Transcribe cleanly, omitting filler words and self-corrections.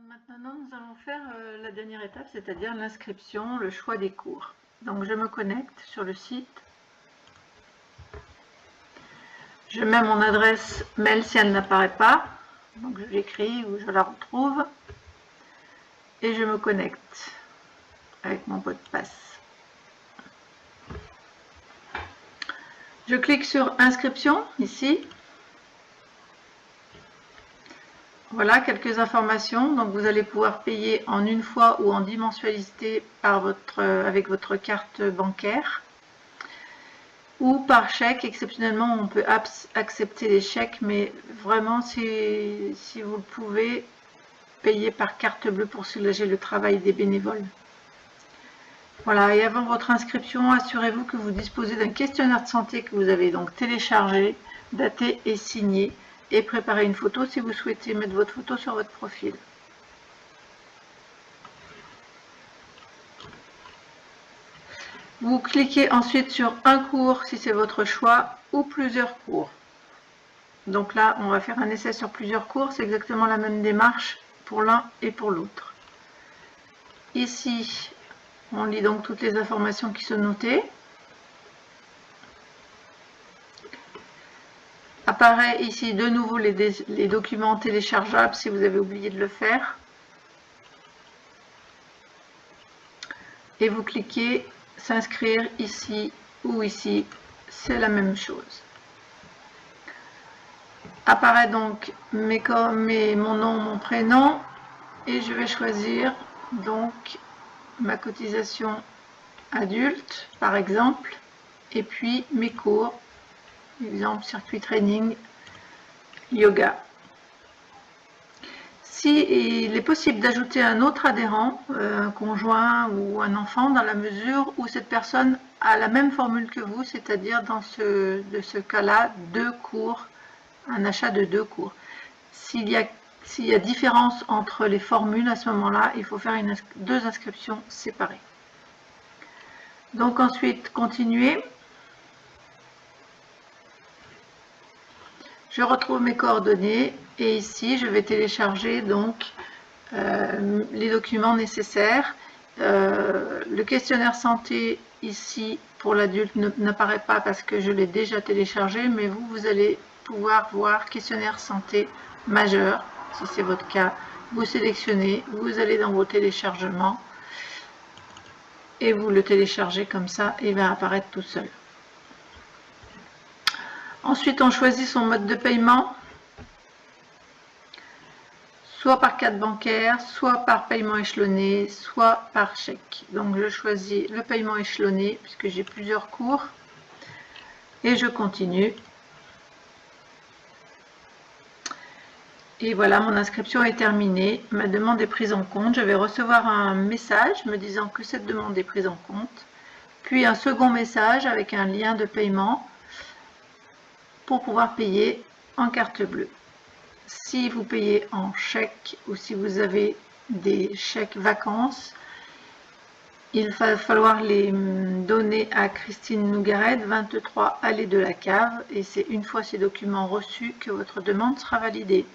Maintenant, nous allons faire la dernière étape, c'est-à-dire l'inscription, le choix des cours. Donc, je me connecte sur le site. Je mets mon adresse mail si elle n'apparaît pas. Donc, je l'écris ou je la retrouve. Et je me connecte avec mon mot de passe. Je clique sur inscription, ici. Voilà quelques informations. Donc vous allez pouvoir payer en une fois ou en 10 mensualités avec votre carte bancaire ou par chèque. Exceptionnellement, on peut accepter les chèques, mais vraiment si vous le pouvez, payer par carte bleue pour soulager le travail des bénévoles. Voilà, et avant votre inscription, assurez-vous que vous disposez d'un questionnaire de santé que vous avez donc téléchargé, daté et signé. Et préparez une photo si vous souhaitez mettre votre photo sur votre profil. Vous cliquez ensuite sur un cours si c'est votre choix ou plusieurs cours. Donc là, on va faire un essai sur plusieurs cours. C'est exactement la même démarche pour l'un et pour l'autre. Ici, on lit donc toutes les informations qui sont notées. Apparaît ici de nouveau les documents téléchargeables si vous avez oublié de le faire. Et vous cliquez s'inscrire ici ou ici, c'est la même chose. Apparaît donc mon nom, mon prénom, et je vais choisir donc ma cotisation adulte, par exemple, et puis mes cours, exemple circuit training, yoga. Il est possible d'ajouter un autre adhérent, un conjoint ou un enfant, dans la mesure où cette personne a la même formule que vous, c'est-à-dire dans ce cas-là, 2 cours, un achat de 2 cours. S'il y a différence entre les formules, à ce moment-là, il faut faire 2 inscriptions séparées. Donc ensuite, continuer. Je retrouve mes coordonnées et ici, je vais télécharger donc les documents nécessaires. Le questionnaire santé ici pour l'adulte n'apparaît pas parce que je l'ai déjà téléchargé, mais vous allez pouvoir voir questionnaire santé majeur, si c'est votre cas. Vous sélectionnez, vous allez dans vos téléchargements et vous le téléchargez comme ça et il va apparaître tout seul. Ensuite, on choisit son mode de paiement, soit par carte bancaire, soit par paiement échelonné, soit par chèque. Donc je choisis le paiement échelonné puisque j'ai plusieurs cours et je continue. Et voilà, mon inscription est terminée, ma demande est prise en compte. Je vais recevoir un message me disant que cette demande est prise en compte, puis un second message avec un lien de paiement pour pouvoir payer en carte bleue. Si vous payez en chèque ou si vous avez des chèques vacances, il va falloir les donner à Christine Nougaret, 23 allée de la Cave, et c'est une fois ces documents reçus que votre demande sera validée.